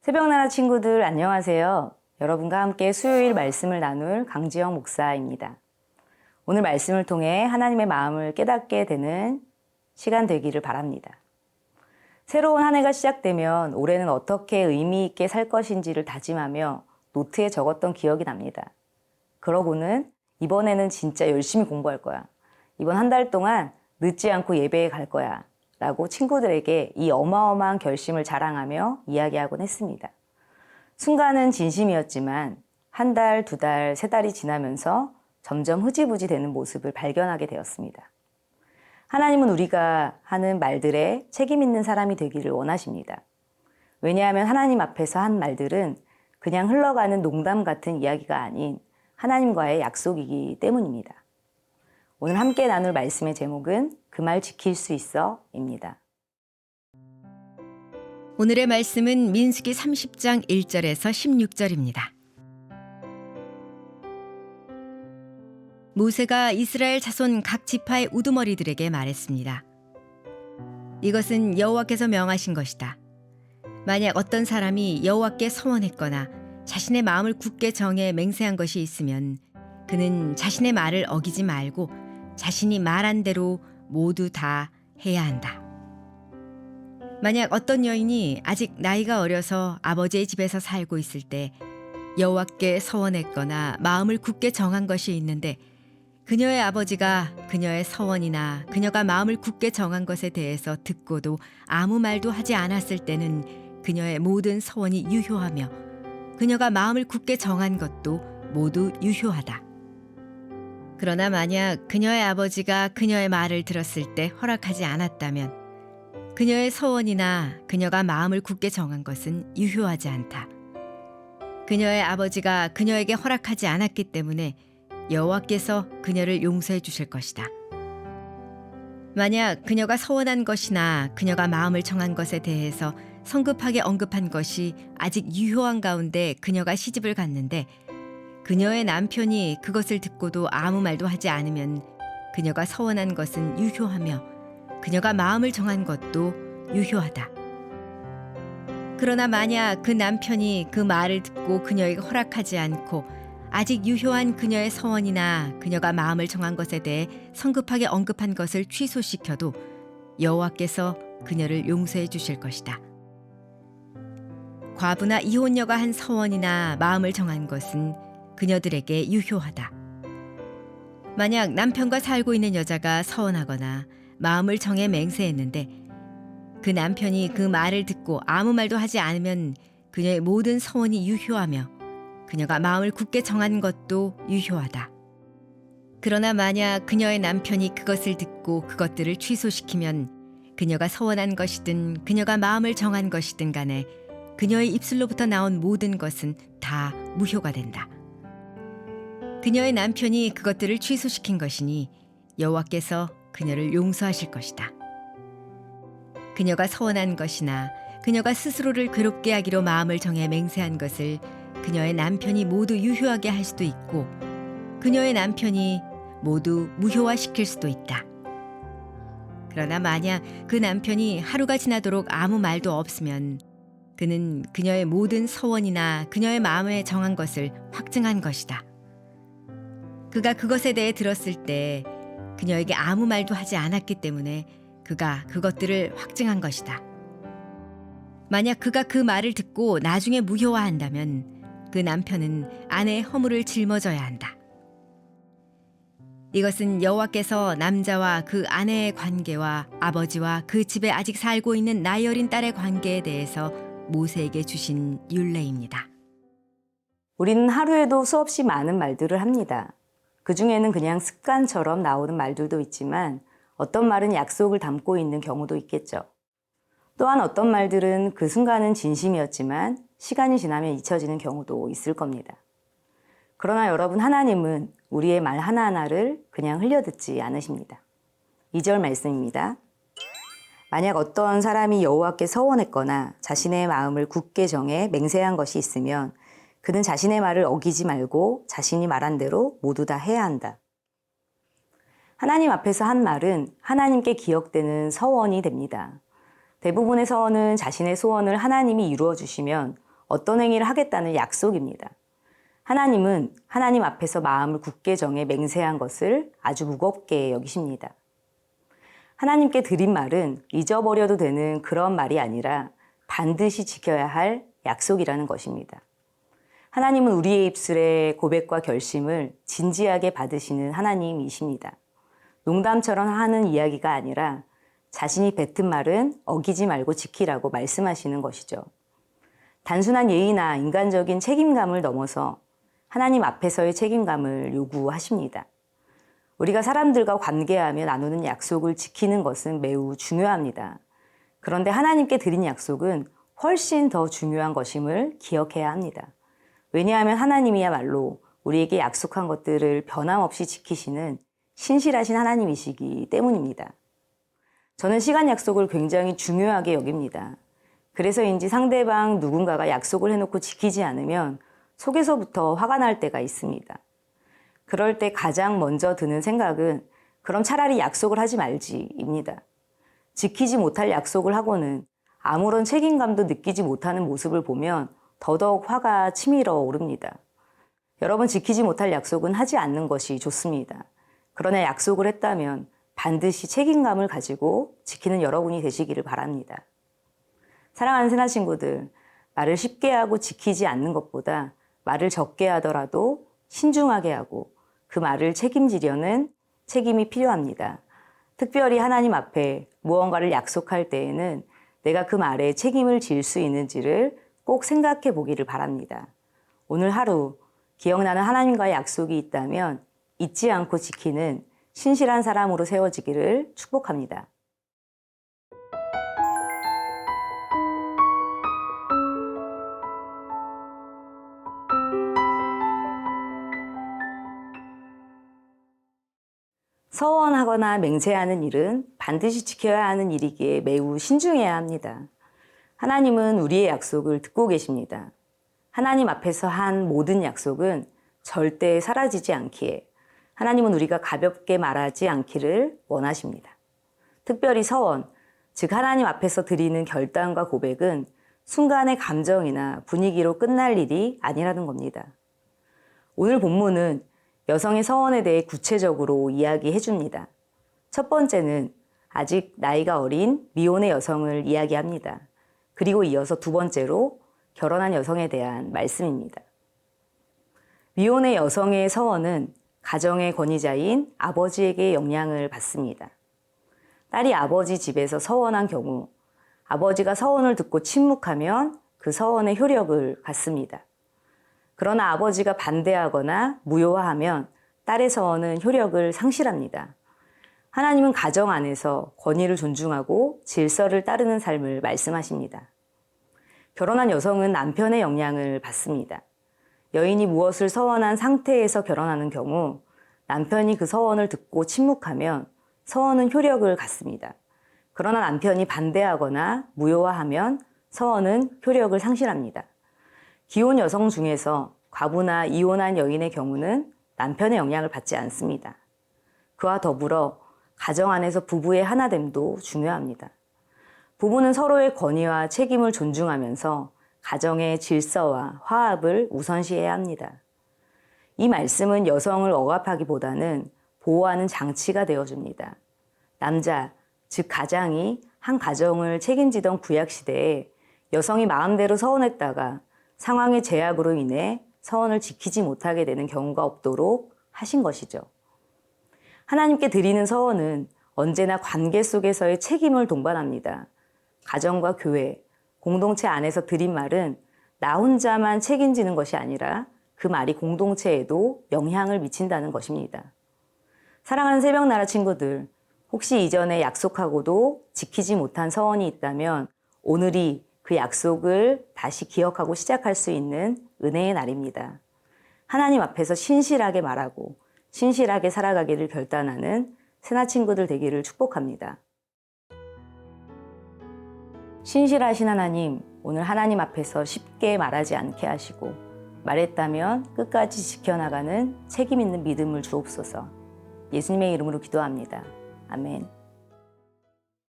새벽나라 친구들 안녕하세요. 여러분과 함께 수요일 말씀을 나눌 강지영 목사입니다. 오늘 말씀을 통해 하나님의 마음을 깨닫게 되는 시간 되기를 바랍니다. 새로운 한 해가 시작되면 올해는 어떻게 의미 있게 살 것인지를 다짐하며 노트에 적었던 기억이 납니다. 그러고는 이번에는 진짜 열심히 공부할 거야. 이번 한 달 동안 늦지 않고 예배에 갈 거야. 라고 친구들에게 이 어마어마한 결심을 자랑하며 이야기하곤 했습니다. 순간은 진심이었지만 한 달, 두 달, 세 달이 지나면서 점점 흐지부지 되는 모습을 발견하게 되었습니다. 하나님은 우리가 하는 말들에 책임 있는 사람이 되기를 원하십니다. 왜냐하면 하나님 앞에서 한 말들은 그냥 흘러가는 농담 같은 이야기가 아닌 하나님과의 약속이기 때문입니다. 오늘 함께 나눌 말씀의 제목은 그 말 지킬 수 있어입니다. 오늘의 말씀은 민수기 30장 1절에서 16절입니다. 모세가 이스라엘 자손 각 지파의 우두머리들에게 말했습니다. 이것은 여호와께서 명하신 것이다. 만약 어떤 사람이 여호와께 서원했거나 자신의 마음을 굳게 정해 맹세한 것이 있으면 그는 자신의 말을 어기지 말고 자신이 말한 대로 모두 다 해야 한다. 만약 어떤 여인이 아직 나이가 어려서 아버지의 집에서 살고 있을 때 여호와께 서원했거나 마음을 굳게 정한 것이 있는데 그녀의 아버지가 그녀의 서원이나 그녀가 마음을 굳게 정한 것에 대해서 듣고도 아무 말도 하지 않았을 때는 그녀의 모든 서원이 유효하며 그녀가 마음을 굳게 정한 것도 모두 유효하다. 그러나 만약 그녀의 아버지가 그녀의 말을 들었을 때 허락하지 않았다면 그녀의 서원이나 그녀가 마음을 굳게 정한 것은 유효하지 않다. 그녀의 아버지가 그녀에게 허락하지 않았기 때문에 여호와께서 그녀를 용서해 주실 것이다. 만약 그녀가 서원한 것이나 그녀가 마음을 정한 것에 대해서 성급하게 언급한 것이 아직 유효한 가운데 그녀가 시집을 갔는데 그녀의 남편이 그것을 듣고도 아무 말도 하지 않으면 그녀가 서원한 것은 유효하며 그녀가 마음을 정한 것도 유효하다. 그러나 만약 그 남편이 그 말을 듣고 그녀에게 허락하지 않고 아직 유효한 그녀의 서원이나 그녀가 마음을 정한 것에 대해 성급하게 언급한 것을 취소시켜도 여호와께서 그녀를 용서해 주실 것이다. 과부나 이혼녀가 한 서원이나 마음을 정한 것은 그녀들에게 유효하다. 만약 남편과 살고 있는 여자가 서원하거나 마음을 정해 맹세했는데 그 남편이 그 말을 듣고 아무 말도 하지 않으면 그녀의 모든 서원이 유효하며 그녀가 마음을 굳게 정한 것도 유효하다. 그러나 만약 그녀의 남편이 그것을 듣고 그것들을 취소시키면 그녀가 서원한 것이든 그녀가 마음을 정한 것이든 간에 그녀의 입술로부터 나온 모든 것은 다 무효가 된다. 그녀의 남편이 그것들을 취소시킨 것이니 여호와께서 그녀를 용서하실 것이다. 그녀가 서원한 것이나 그녀가 스스로를 괴롭게 하기로 마음을 정해 맹세한 것을 그녀의 남편이 모두 유효하게 할 수도 있고 그녀의 남편이 모두 무효화시킬 수도 있다. 그러나 만약 그 남편이 하루가 지나도록 아무 말도 없으면 그는 그녀의 모든 서원이나 그녀의 마음에 정한 것을 확증한 것이다. 그가 그것에 대해 들었을 때 그녀에게 아무 말도 하지 않았기 때문에 그가 그것들을 확증한 것이다. 만약 그가 그 말을 듣고 나중에 무효화한다면 그 남편은 아내의 허물을 짊어져야 한다. 이것은 여호와께서 남자와 그 아내의 관계와 아버지와 그 집에 아직 살고 있는 나이 어린 딸의 관계에 대해서 모세에게 주신 율례입니다. 우리는 하루에도 수없이 많은 말들을 합니다. 그 중에는 그냥 습관처럼 나오는 말들도 있지만 어떤 말은 약속을 담고 있는 경우도 있겠죠. 또한 어떤 말들은 그 순간은 진심이었지만 시간이 지나면 잊혀지는 경우도 있을 겁니다. 그러나 여러분, 하나님은 우리의 말 하나하나를 그냥 흘려듣지 않으십니다. 2절 말씀입니다. 만약 어떤 사람이 여호와께 서원했거나 자신의 마음을 굳게 정해 맹세한 것이 있으면 그는 자신의 말을 어기지 말고 자신이 말한 대로 모두 다 해야 한다. 하나님 앞에서 한 말은 하나님께 기억되는 서원이 됩니다. 대부분의 서원은 자신의 소원을 하나님이 이루어 주시면 어떤 행위를 하겠다는 약속입니다. 하나님은 하나님 앞에서 마음을 굳게 정해 맹세한 것을 아주 무겁게 여기십니다. 하나님께 드린 말은 잊어버려도 되는 그런 말이 아니라 반드시 지켜야 할 약속이라는 것입니다. 하나님은 우리의 입술의 고백과 결심을 진지하게 받으시는 하나님이십니다. 농담처럼 하는 이야기가 아니라 자신이 뱉은 말은 어기지 말고 지키라고 말씀하시는 것이죠. 단순한 예의나 인간적인 책임감을 넘어서 하나님 앞에서의 책임감을 요구하십니다. 우리가 사람들과 관계하며 나누는 약속을 지키는 것은 매우 중요합니다. 그런데 하나님께 드린 약속은 훨씬 더 중요한 것임을 기억해야 합니다. 왜냐하면 하나님이야말로 우리에게 약속한 것들을 변함없이 지키시는 신실하신 하나님이시기 때문입니다. 저는 시간 약속을 굉장히 중요하게 여깁니다. 그래서인지 상대방 누군가가 약속을 해놓고 지키지 않으면 속에서부터 화가 날 때가 있습니다. 그럴 때 가장 먼저 드는 생각은 그럼 차라리 약속을 하지 말지입니다. 지키지 못할 약속을 하고는 아무런 책임감도 느끼지 못하는 모습을 보면 더더욱 화가 치밀어 오릅니다. 여러분, 지키지 못할 약속은 하지 않는 것이 좋습니다. 그러나 약속을 했다면 반드시 책임감을 가지고 지키는 여러분이 되시기를 바랍니다. 사랑하는 새나 친구들, 말을 쉽게 하고 지키지 않는 것보다 말을 적게 하더라도 신중하게 하고 그 말을 책임지려는 책임이 필요합니다. 특별히 하나님 앞에 무언가를 약속할 때에는 내가 그 말에 책임을 질 수 있는지를 꼭 생각해 보기를 바랍니다. 오늘 하루 기억나는 하나님과의 약속이 있다면 잊지 않고 지키는 신실한 사람으로 세워지기를 축복합니다. 서원하거나 맹세하는 일은 반드시 지켜야 하는 일이기에 매우 신중해야 합니다. 하나님은 우리의 약속을 듣고 계십니다. 하나님 앞에서 한 모든 약속은 절대 사라지지 않기에 하나님은 우리가 가볍게 말하지 않기를 원하십니다. 특별히 서원, 즉 하나님 앞에서 드리는 결단과 고백은 순간의 감정이나 분위기로 끝날 일이 아니라는 겁니다. 오늘 본문은 여성의 서원에 대해 구체적으로 이야기해 줍니다. 첫 번째는 아직 나이가 어린 미혼의 여성을 이야기합니다. 그리고 이어서 두 번째로 결혼한 여성에 대한 말씀입니다. 미혼의 여성의 서원은 가정의 권위자인 아버지에게 영향을 받습니다. 딸이 아버지 집에서 서원한 경우 아버지가 서원을 듣고 침묵하면 그 서원의 효력을 갖습니다. 그러나 아버지가 반대하거나 무효화하면 딸의 서원은 효력을 상실합니다. 하나님은 가정 안에서 권위를 존중하고 질서를 따르는 삶을 말씀하십니다. 결혼한 여성은 남편의 영향을 받습니다. 여인이 무엇을 서원한 상태에서 결혼하는 경우 남편이 그 서원을 듣고 침묵하면 서원은 효력을 갖습니다. 그러나 남편이 반대하거나 무효화하면 서원은 효력을 상실합니다. 기혼 여성 중에서 과부나 이혼한 여인의 경우는 남편의 영향을 받지 않습니다. 그와 더불어 가정 안에서 부부의 하나됨도 중요합니다. 부부는 서로의 권위와 책임을 존중하면서 가정의 질서와 화합을 우선시해야 합니다. 이 말씀은 여성을 억압하기보다는 보호하는 장치가 되어줍니다. 남자, 즉 가장이 한 가정을 책임지던 구약시대에 여성이 마음대로 서원했다가 상황의 제약으로 인해 서원을 지키지 못하게 되는 경우가 없도록 하신 것이죠. 하나님께 드리는 서원은 언제나 관계 속에서의 책임을 동반합니다. 가정과 교회, 공동체 안에서 드린 말은 나 혼자만 책임지는 것이 아니라 그 말이 공동체에도 영향을 미친다는 것입니다. 사랑하는 새벽나라 친구들, 혹시 이전에 약속하고도 지키지 못한 서원이 있다면 오늘이 그 약속을 다시 기억하고 시작할 수 있는 은혜의 날입니다. 하나님 앞에서 신실하게 말하고 신실하게 살아가기를 결단하는 새나 친구들 되기를 축복합니다. 신실하신 하나님, 오늘 하나님 앞에서 쉽게 말하지 않게 하시고 말했다면 끝까지 지켜나가는 책임 있는 믿음을 주옵소서. 예수님의 이름으로 기도합니다. 아멘.